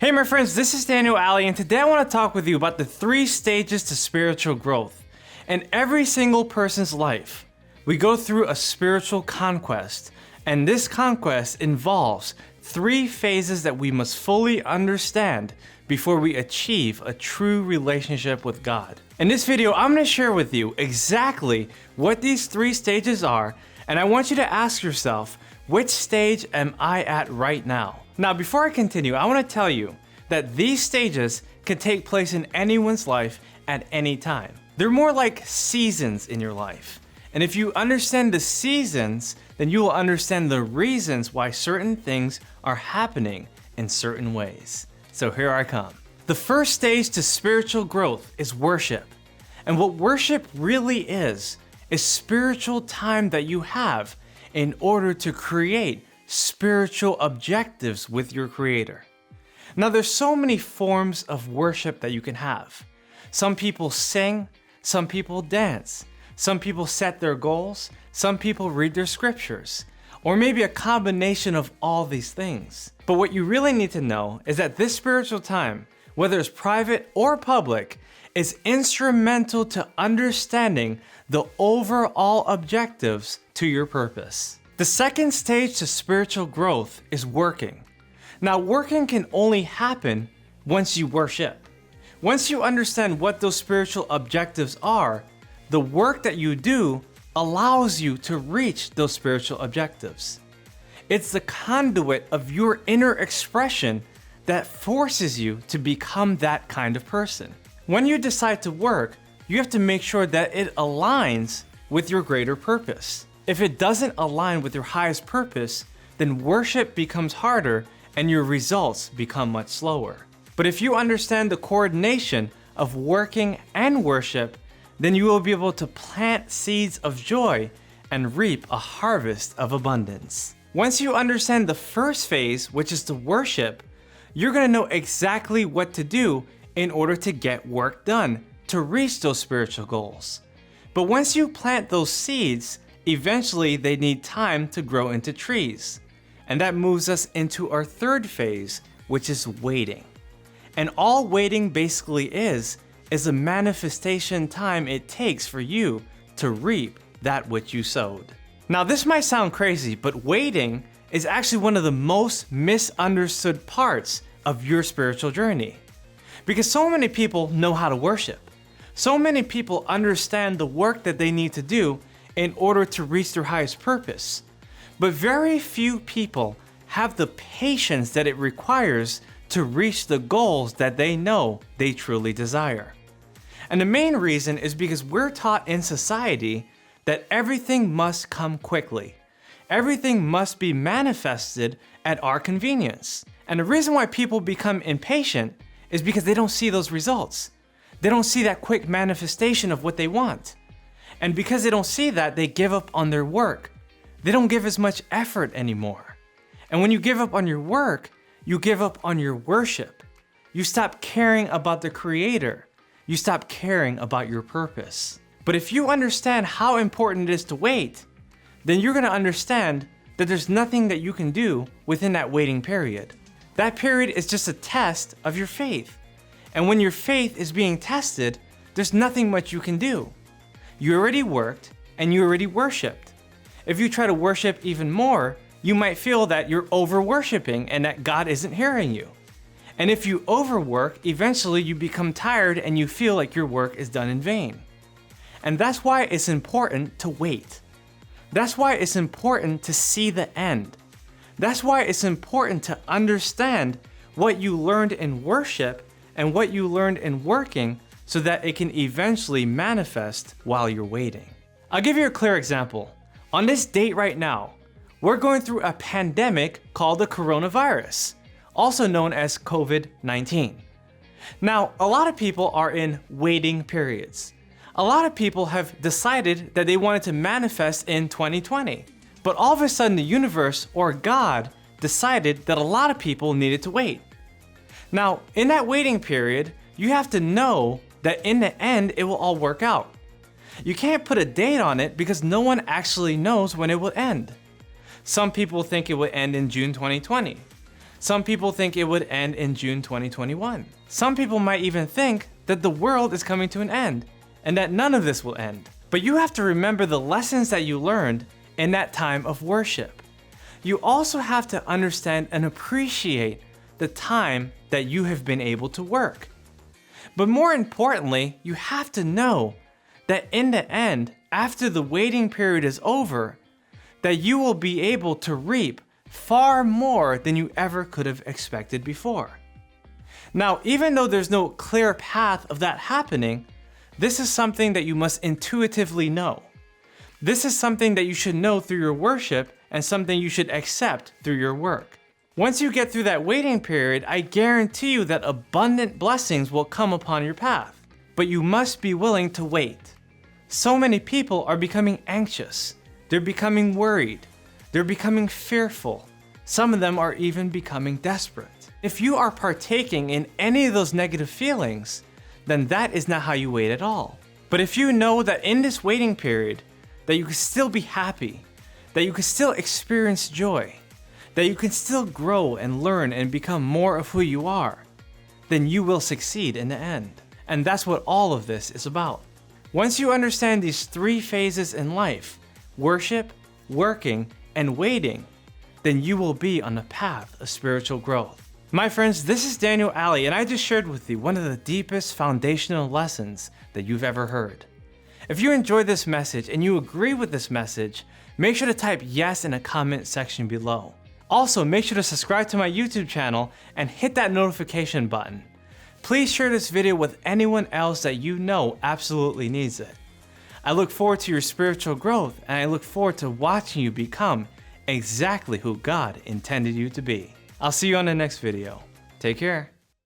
Hey my friends, this is Aldie, and today I want to talk with you about the 3 stages to spiritual growth. In every single person's life, we go through a spiritual conquest, and this conquest involves 3 phases that we must fully understand before we achieve a true relationship with God. In this video, I'm going to share with you exactly what these 3 stages are, and I want you to ask yourself, which stage am I at right now? Now, before I continue, I want to tell you that these stages can take place in anyone's life at any time. They're more like seasons in your life. And if you understand the seasons, then you will understand the reasons why certain things are happening in certain ways. So here I come. The first stage to spiritual growth is worship. And what worship really is spiritual time that you have in order to create spiritual objectives with your Creator. Now, there's so many forms of worship that you can have. Some people sing, some people dance, some people set their goals, some people read their scriptures, or maybe a combination of all these things. But what you really need to know is that this spiritual time, whether it's private or public, is instrumental to understanding the overall objectives to your purpose. The second stage to spiritual growth is working. Now, working can only happen once you worship. Once you understand what those spiritual objectives are, the work that you do allows you to reach those spiritual objectives. It's the conduit of your inner expression that forces you to become that kind of person. When you decide to work, you have to make sure that it aligns with your greater purpose. If it doesn't align with your highest purpose, then worship becomes harder and your results become much slower. But if you understand the coordination of working and worship, then you will be able to plant seeds of joy and reap a harvest of abundance. Once you understand the first phase, which is to worship, you're going to know exactly what to do in order to get work done to reach those spiritual goals. But once you plant those seeds, eventually they need time to grow into trees. And that moves us into our third phase, which is waiting. And all waiting basically is a manifestation time it takes for you to reap that which you sowed. Now, this might sound crazy, but waiting is actually one of the most misunderstood parts of your spiritual journey. Because so many people know how to worship. So many people understand the work that they need to do in order to reach their highest purpose. But very few people have the patience that it requires to reach the goals that they know they truly desire. And the main reason is because we're taught in society that everything must come quickly. Everything must be manifested at our convenience. And the reason why people become impatient is because they don't see those results. They don't see that quick manifestation of what they want. And because they don't see that, they give up on their work. They don't give as much effort anymore. And when you give up on your work, you give up on your worship. You stop caring about the Creator. You stop caring about your purpose. But if you understand how important it is to wait, then you're going to understand that there's nothing that you can do within that waiting period. That period is just a test of your faith. And when your faith is being tested, there's nothing much you can do. You already worked and you already worshiped. If you try to worship even more, you might feel that you're over-worshiping and that God isn't hearing you. And if you overwork, eventually you become tired and you feel like your work is done in vain. And that's why it's important to wait. That's why it's important to see the end. That's why it's important to understand what you learned in worship and what you learned in working so that it can eventually manifest while you're waiting. I'll give you a clear example. On this date right now, we're going through a pandemic called the coronavirus, also known as COVID-19. Now, a lot of people are in waiting periods. A lot of people have decided that they wanted to manifest in 2020. But all of a sudden, the universe or God decided that a lot of people needed to wait. Now, in that waiting period, you have to know that in the end, it will all work out. You can't put a date on it because no one actually knows when it will end. Some people think it will end in June 2020. Some people think it would end in June 2021. Some people might even think that the world is coming to an end and that none of this will end. But you have to remember the lessons that you learned in that time of worship. You also have to understand and appreciate the time that you have been able to work. But more importantly, you have to know that in the end, after the waiting period is over, that you will be able to reap far more than you ever could have expected before. Now, even though there's no clear path of that happening, this is something that you must intuitively know. This is something that you should know through your worship and something you should accept through your work. Once you get through that waiting period, I guarantee you that abundant blessings will come upon your path. But you must be willing to wait. So many people are becoming anxious. They're becoming worried. They're becoming fearful. Some of them are even becoming desperate. If you are partaking in any of those negative feelings, then that is not how you wait at all. But if you know that in this waiting period, that you can still be happy, that you can still experience joy, that you can still grow and learn and become more of who you are, then you will succeed in the end. And that's what all of this is about. Once you understand these three phases in life, worship, working, and waiting, then you will be on the path of spiritual growth. My friends, this is Daniel Aldie, and I just shared with you one of the deepest foundational lessons that you've ever heard. If you enjoyed this message and you agree with this message, make sure to type yes in the comment section below. Also, make sure to subscribe to my YouTube channel and hit that notification button. Please share this video with anyone else that you know absolutely needs it. I look forward to your spiritual growth, and I look forward to watching you become exactly who God intended you to be. I'll see you on the next video. Take care.